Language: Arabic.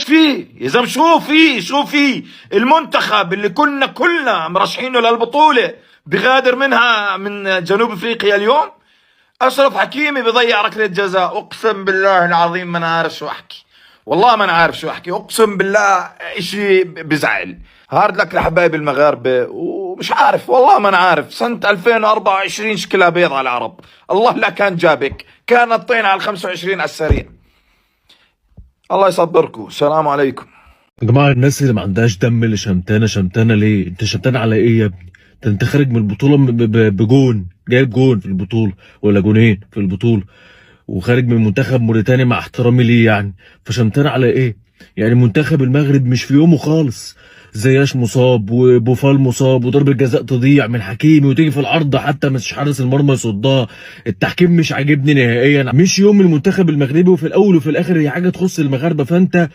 فيه يا زلمه؟ شو في المنتخب اللي كلنا مرشحينه للبطوله بغادر منها من جنوب افريقيا اليوم. اشرف حكيمي بضيع ركله جزاء. اقسم بالله العظيم ما انا عارف شو احكي، والله ما انا عارف شو احكي، اقسم بالله اشي بزعل. هارد لك لحبايب المغاربه، ومش عارف والله ما انا عارف. سنه 2024 شكلها بيض على العرب. الله لا كان جابك، كان الطين على ال 25 على السريع. الله يصبركم، السلام عليكم. يا جماعه الناس اللي ما عندهاش دم اللي شمتانه ليه؟ انت شمتانه على ايه يا ابني؟ انت خارج من البطوله بجون، جايب جون في البطوله ولا جونين في البطوله، وخارج من منتخب موريتانيا مع احترامي ليه يعني، فشمتانه على ايه؟ يعني منتخب المغرب مش في يومه خالص. زياش مصاب وبوفال مصاب وضربة جزاء تضيع من حكيمي وتيجي في العارضة حتى مش حارس المرمى يصدها. التحكيم مش عاجبني نهائيا، مش يوم المنتخب المغربي، وفي الاول وفي الاخر هي حاجه تخص المغاربه. فانت